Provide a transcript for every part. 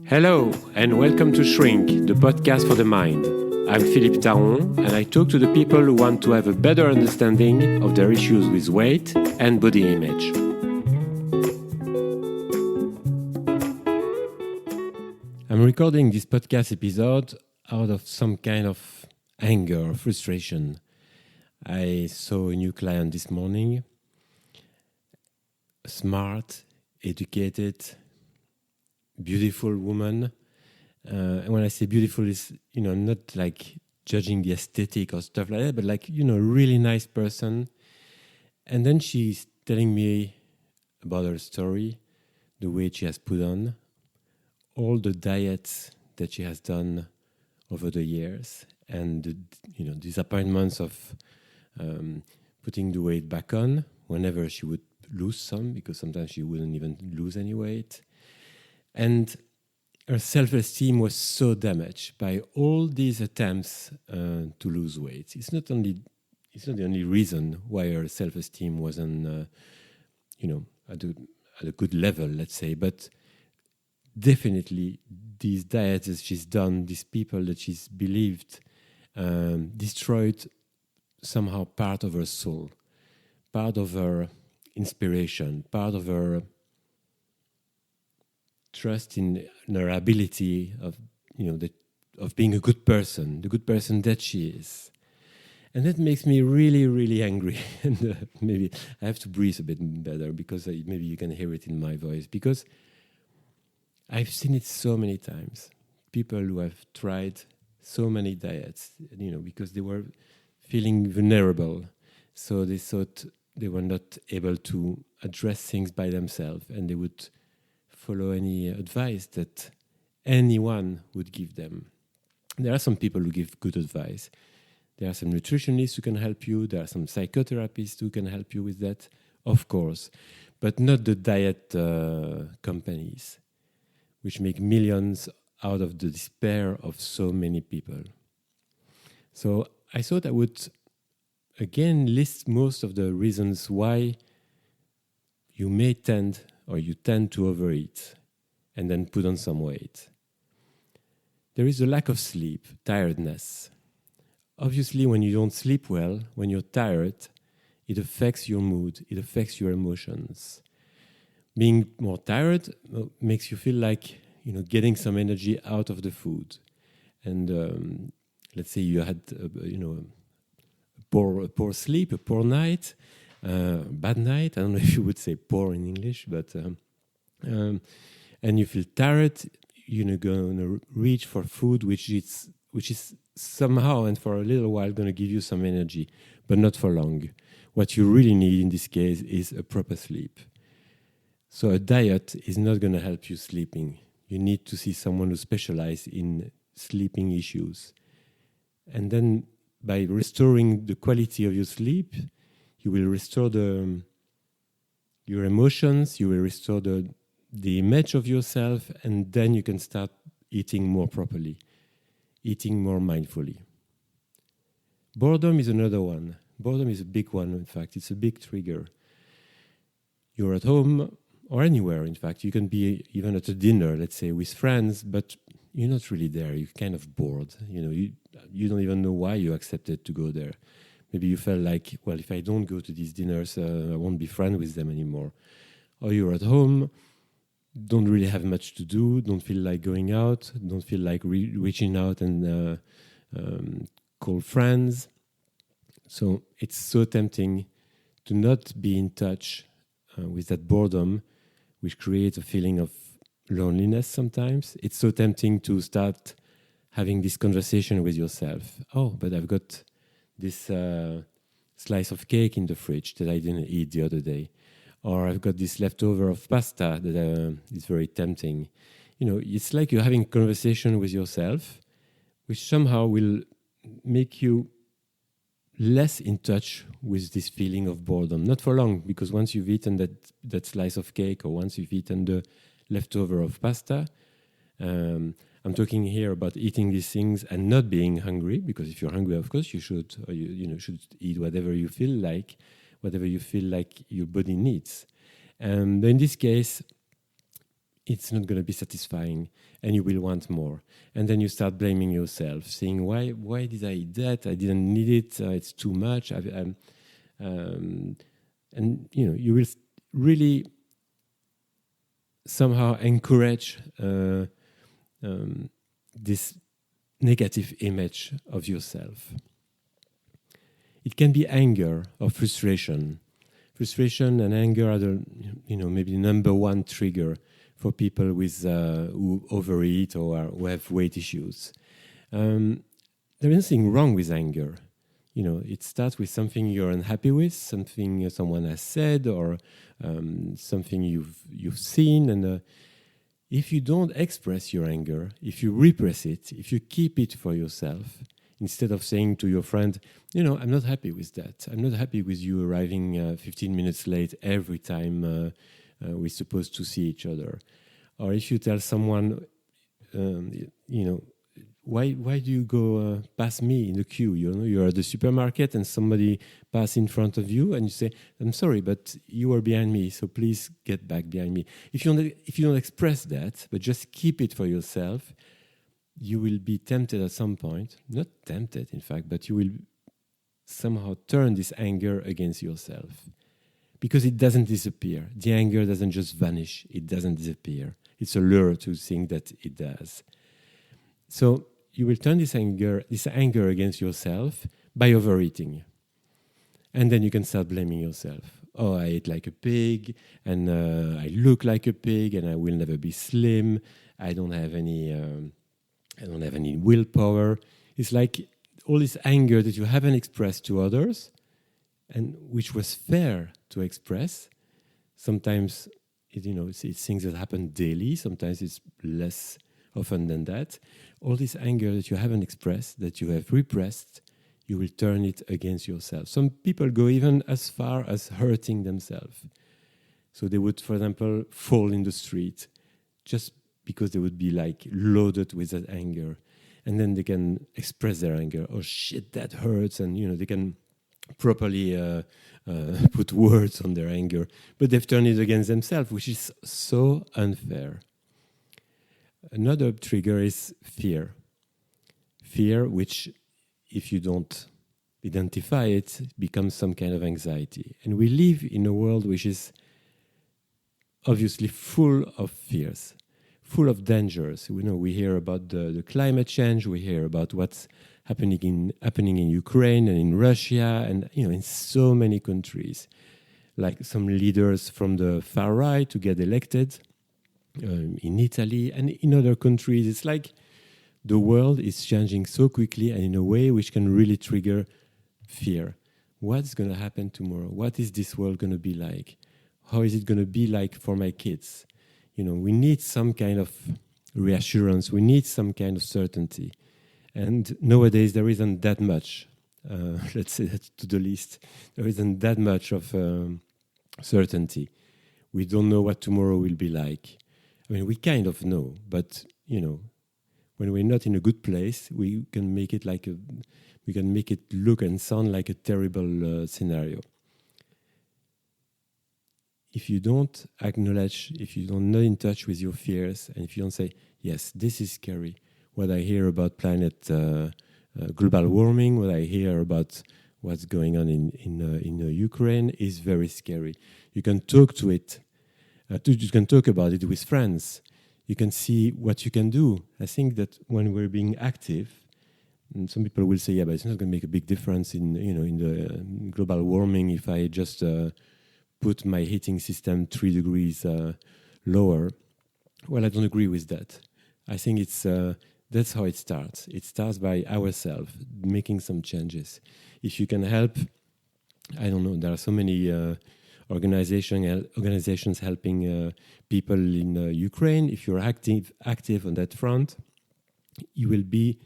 Hello, and welcome to Shrink, the podcast for the mind. I'm Philippe and I talk to the people who want to have a better understanding of their issues with weight and body image. I'm recording this podcast episode out of some kind of anger or frustration. I saw a new client this morning, smart, educated, beautiful woman. And when I say beautiful, is not like judging the aesthetic or stuff like that, but like really nice person. And then she's telling me about her story, the weight she has put on, all the diets that she has done over the years, and the disappointments of putting the weight back on whenever she would lose some, because sometimes she wouldn't even lose any weight. And her self-esteem was so damaged by all these attempts to lose weight. It's not the only reason why her self-esteem wasn't, at a good level, let's say. But definitely, these diets that she's done, these people that she's believed, destroyed somehow part of her soul, part of her inspiration, part of her trust in her ability of being a good person, the good person that she is. And that makes me really, really angry. And maybe I have to breathe a bit better, because maybe you can hear it in my voice, because I've seen it so many times. People who have tried so many diets, because they were feeling vulnerable. So they thought they were not able to address things by themselves, and they would follow any advice that anyone would give them. There are some people who give good advice. There are some nutritionists who can help you. There are some psychotherapists who can help you with that, of course. But not the diet companies, which make millions out of the despair of so many people. So I thought I would, again, list most of the reasons why you may tend to overeat and then put on some weight. There is a lack of sleep, tiredness. Obviously, when you don't sleep well, when you're tired, it affects your mood, it affects your emotions. Being more tired makes you feel like, getting some energy out of the food. And let's say you had, a poor sleep, a poor night, bad night. I don't know if you would say poor in English, but and you feel tired. You're going to reach for food which is somehow and for a little while going to give you some energy, but not for long. What you really need in this case is a proper sleep. So a diet is not going to help you sleeping. You need to see someone who specializes in sleeping issues, and then by restoring the quality of your sleep, you will restore your emotions, you will restore the image of yourself, and then you can start eating more properly, eating more mindfully. Boredom is another one. Boredom is a big one, in fact. It's a big trigger. You're at home, or anywhere, in fact. You can be even at a dinner, let's say, with friends, but you're not really there. You're kind of bored. You don't even know why you accepted to go there. Maybe you felt like, well, if I don't go to these dinners, I won't be friends with them anymore. Or you're at home, don't really have much to do, don't feel like going out, don't feel like reaching out and call friends. So it's so tempting to not be in touch with that boredom, which creates a feeling of loneliness sometimes. It's so tempting to start having this conversation with yourself. Oh, but I've got this slice of cake in the fridge that I didn't eat the other day. Or I've got this leftover of pasta that is very tempting. It's like you're having a conversation with yourself, which somehow will make you less in touch with this feeling of boredom. Not for long, because once you've eaten that slice of cake, or once you've eaten the leftover of pasta, I'm talking here about eating these things and not being hungry, because if you're hungry, of course, you should, or you should eat whatever you feel like your body needs. And in this case, it's not going to be satisfying, and you will want more. And then you start blaming yourself, saying, why did I eat that? I didn't need it. It's too much. And you will really somehow encourage this negative image of yourself. It can be anger or frustration. Frustration and anger are maybe the number one trigger for people with who overeat or who have weight issues. There is nothing wrong with anger. It starts with something you're unhappy with, something someone has said, or something you've seen. And if you don't express your anger, if you repress it, if you keep it for yourself, instead of saying to your friend, I'm not happy with that. I'm not happy with you arriving 15 minutes late every time we're supposed to see each other. Or if you tell someone, why do you go past me in the queue? You're at the supermarket and somebody passes in front of you, and you say, I'm sorry, but you were behind me, so please get back behind me. If you don't express that, but just keep it for yourself, you will be tempted at some point, not tempted, in fact, but you will somehow turn this anger against yourself. Because it doesn't disappear. The anger doesn't just vanish. It doesn't disappear. It's a lure to think that it does. So you will turn this anger against yourself by overeating. And then you can start blaming yourself. Oh, I ate like a pig, and I look like a pig, and I will never be slim. I don't have any willpower. It's like all this anger that you haven't expressed to others, and which was fair to express. Sometimes it's things that happen daily. Sometimes it's less often than that. All this anger that you haven't expressed, that you have repressed, you will turn it against yourself. Some people go even as far as hurting themselves. So they would, for example, fall in the street just because they would be like loaded with that anger. And then they can express their anger. Oh shit, that hurts. And they can properly put words on their anger. But they've turned it against themselves, which is so unfair. Another trigger is fear. Fear, which, if you don't identify it, becomes some kind of anxiety. And we live in a world which is obviously full of fears, full of dangers. We hear about the climate change. We hear about what's happening in Ukraine and in Russia, and in so many countries. Like some leaders from the far right to get elected. In Italy and in other countries, it's like the world is changing so quickly and in a way which can really trigger fear. What's going to happen tomorrow? What is this world going to be like? How is it going to be like for my kids? We need some kind of reassurance. We need some kind of certainty. And nowadays there isn't that much. Let's say that to the least. There isn't that much of certainty. We don't know what tomorrow will be like. I mean, we kind of know, but when we're not in a good place, we can make it look and sound like a terrible scenario. If you don't acknowledge, if you don't not in touch with your fears, and if you don't say, yes, this is scary, what I hear about global warming, what I hear about what's going on in Ukraine is very scary. You can talk to it. You can talk about it with friends. You can see what you can do. I think that when we're being active, and some people will say, yeah, but it's not going to make a big difference in the global warming if I just put my heating system 3 degrees lower. Well, I don't agree with that. I think that's how it starts. It starts by ourselves making some changes. If you can help, I don't know, there are so many organizations helping people in Ukraine. If you're active on that front, you will be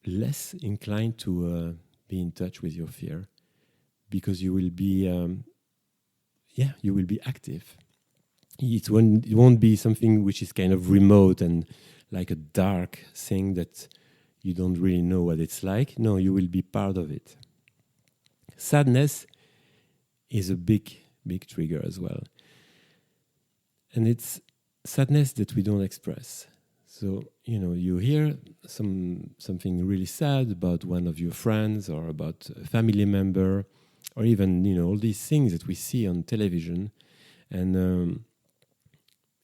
less inclined to be in touch with your fear, because you will be active. It won't be something which is kind of remote and like a dark thing that you don't really know what it's like. No, you will be part of it. Sadness is a big trigger as well. And it's sadness that we don't express. So, you hear something really sad about one of your friends or about a family member, or even, all these things that we see on television. And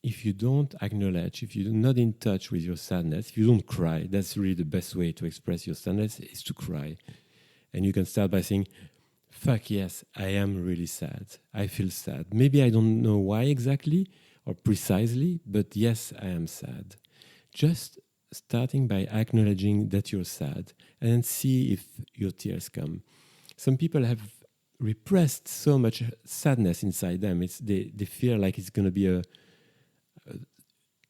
if you don't acknowledge, if you're not in touch with your sadness, if you don't cry, that's really the best way to express your sadness, is to cry. And you can start by saying, fuck yes, I am really sad. I feel sad. Maybe I don't know why exactly or precisely, but yes, I am sad. Just starting by acknowledging that you're sad and then see if your tears come. Some people have repressed so much sadness inside them. They feel like it's going to be a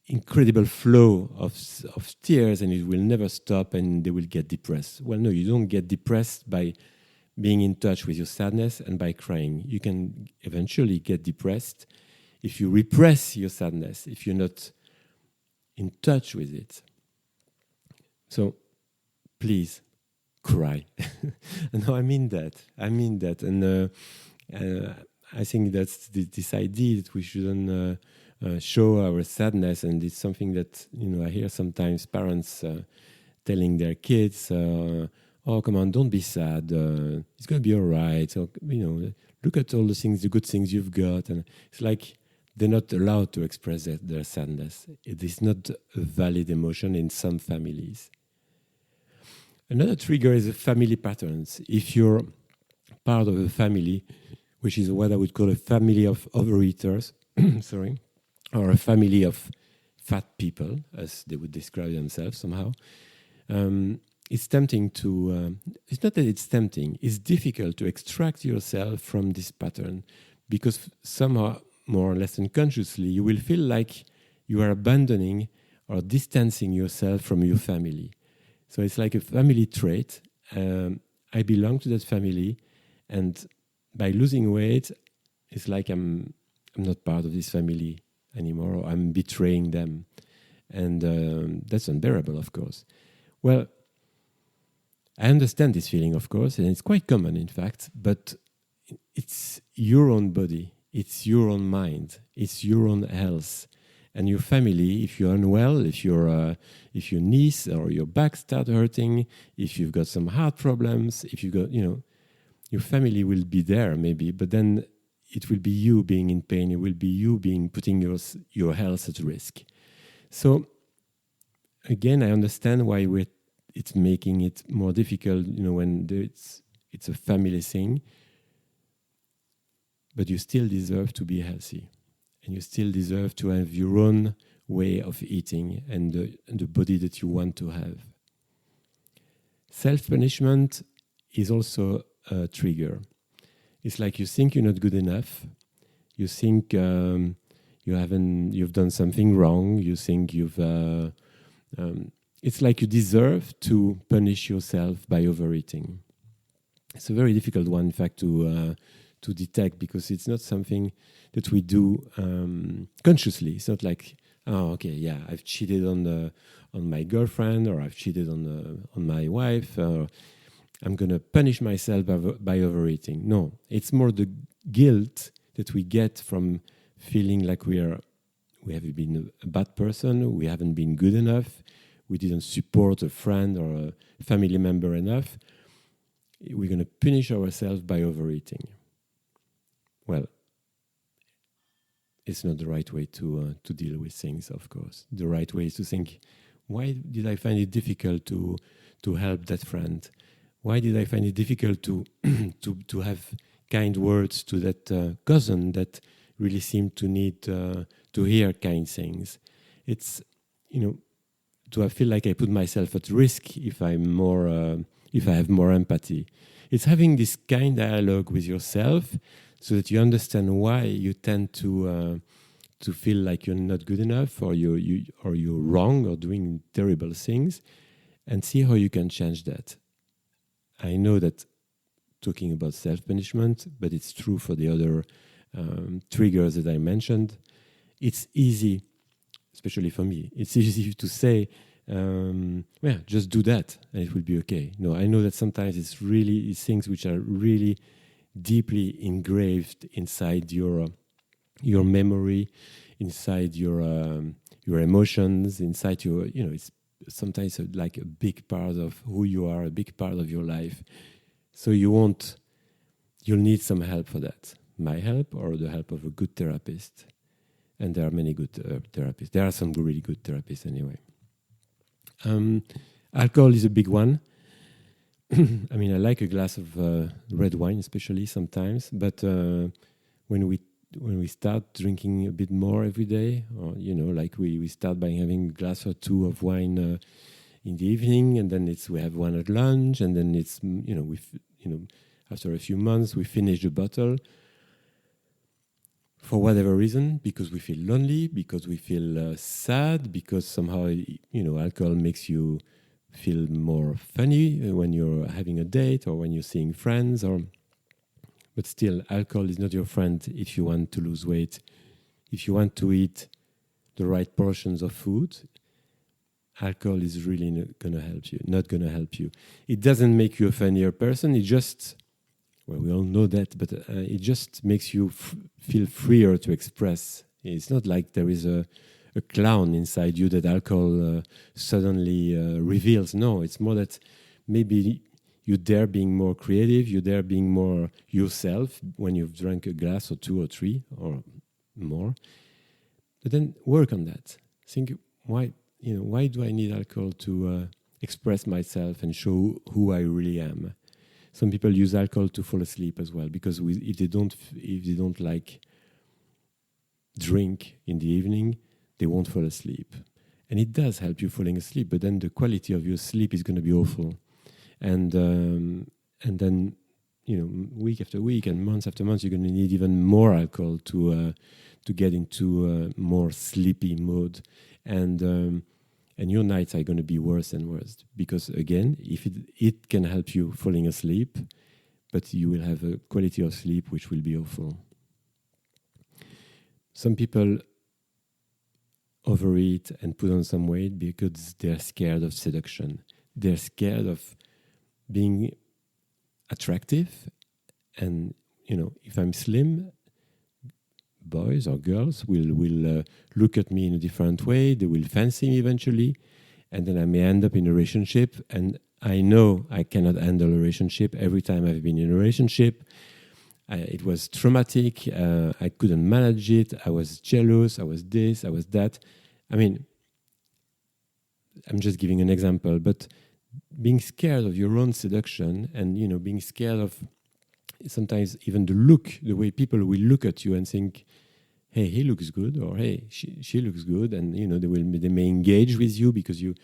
incredible flow of tears and it will never stop and they will get depressed. Well, no, you don't get depressed by being in touch with your sadness and by crying. You can eventually get depressed if you repress your sadness, if you're not in touch with it. So please cry. No, I mean that. And I think that's this idea that we shouldn't show our sadness, and it's something that I hear sometimes parents telling their kids, "Oh, come on, don't be sad. It's going to be all right. So, look at all the good things you've got." And it's like they're not allowed to express their sadness. It is not a valid emotion in some families. Another trigger is the family patterns. If you're part of a family, which is what I would call a family of overeaters, sorry, or a family of fat people, as they would describe themselves somehow, it's tempting to, it's not that it's tempting, it's difficult to extract yourself from this pattern, because somehow, more or less unconsciously, you will feel like you are abandoning or distancing yourself from your family. So it's like a family trait. I belong to that family, and by losing weight, it's like I'm not part of this family anymore, or I'm betraying them. And that's unbearable, of course. Well, I understand this feeling, of course, and it's quite common, in fact, but it's your own body, it's your own mind, it's your own health. And your family, if you're unwell, if your knees or your back start hurting, if you've got some heart problems, if you've got, your family will be there maybe, but then it will be you being in pain. It will be you putting your health at risk. So again, I understand why it's making it more difficult, when it's a family thing. But you still deserve to be healthy. And you still deserve to have your own way of eating and the body that you want to have. Self-punishment is also a trigger. It's like you think you're not good enough. You think you've done something wrong. You think it's like you deserve to punish yourself by overeating. It's a very difficult one, in fact, to detect, because it's not something that we do consciously. It's not like, oh, okay, yeah, I've cheated on my girlfriend, or I've cheated on my wife, or I'm going to punish myself by overeating. No, it's more the guilt that we get from feeling like we have been a bad person, we haven't been good enough, we didn't support a friend or a family member enough. We're going to punish ourselves by overeating. Well, it's not the right way to deal with things, of course. The right way is to think, why did I find it difficult to help that friend? Why did I find it difficult to have kind words to that cousin that really seemed to need to hear kind things? It's, do I feel like I put myself at risk if I have more empathy? It's having this kind dialogue with yourself, so that you understand why you tend to feel like you're not good enough, or you're wrong, or doing terrible things, and see how you can change that. I know that talking about self-punishment, but it's true for the other triggers that I mentioned. It's easy, especially for me. It's easy to say, just do that and it will be okay. No, I know that sometimes it's things which are really deeply engraved inside your memory, inside your emotions, inside your, it's sometimes like a big part of who you are, a big part of your life. So you'll need some help for that. My help or the help of a good therapist. And there are many good therapists. There are some really good therapists anyway. Alcohol is a big one. I mean, I like a glass of red wine, especially sometimes. But when we start drinking a bit more every day, or like we start by having a glass or two of wine in the evening, and then we have one at lunch, and then it's after a few months we finish the bottle. For whatever reason, because we feel lonely, because we feel sad, because somehow alcohol makes you feel more funny when you're having a date or when you're seeing friends, but still, alcohol is not your friend if you want to lose weight. If you want to eat the right portions of food, alcohol is really not going to help you. It doesn't make you a funnier person. It just, we all know that, but it just makes you feel freer to express. It's not like there is a clown inside you that alcohol suddenly reveals. No, it's more that maybe you dare being more creative, you dare being more yourself when you've drank a glass or two or three or more. But then work on that. Think, why do I need alcohol to express myself and show who I really am? Some people use alcohol to fall asleep as well, because if they don't like drink in the evening, they won't fall asleep. And it does help you falling asleep, but then the quality of your sleep is going to be awful. And then week after week and month after month, you're going to need even more alcohol to get into a more sleepy mode, and your nights are going to be worse and worse, because again, if it can help you falling asleep, but you will have a quality of sleep which will be awful. Some people overeat and put on some weight because they're scared of seduction. They're scared of being attractive, and if I'm slim, boys or girls will look at me in a different way. They will fancy me eventually, and then I may end up in a relationship, and I know I cannot handle a relationship. Every time I've been in a relationship, it was traumatic. I couldn't manage it. I was jealous. I was this. I was that. I mean, I'm just giving an example, but being scared of your own seduction, and being scared of sometimes even the way people will look at you and think, hey, he looks good, or hey, she looks good, and they may engage with you because you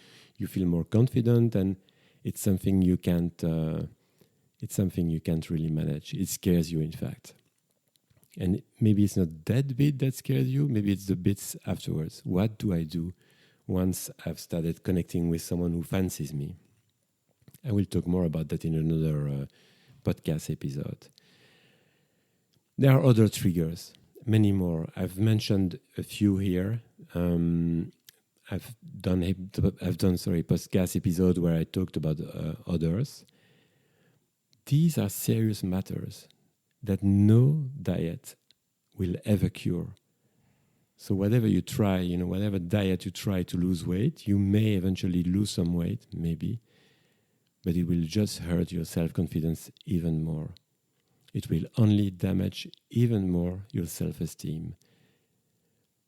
feel more confident, and it's something you can't really manage. It scares you, in fact. And maybe it's not that bit that scares you, maybe it's the bits afterwards. What do I do once I've started connecting with someone who fancies me? I will talk more about that in another podcast episode. There are other triggers, many more. I've mentioned a few here. I've done a podcast episode where I talked about others. These are serious matters that no diet will ever cure. So whatever you try, whatever diet you try to lose weight, you may eventually lose some weight, maybe, but it will just hurt your self-confidence even more. It will only damage even more your self-esteem.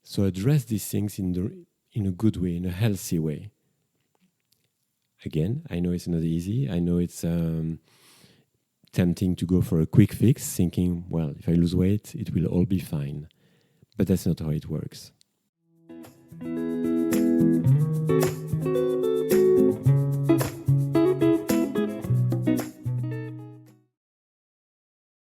So address these things in a good way, in a healthy way. Again, I know it's not easy. I know it's tempting to go for a quick fix, thinking, well, if I lose weight, it will all be fine. But that's not how it works.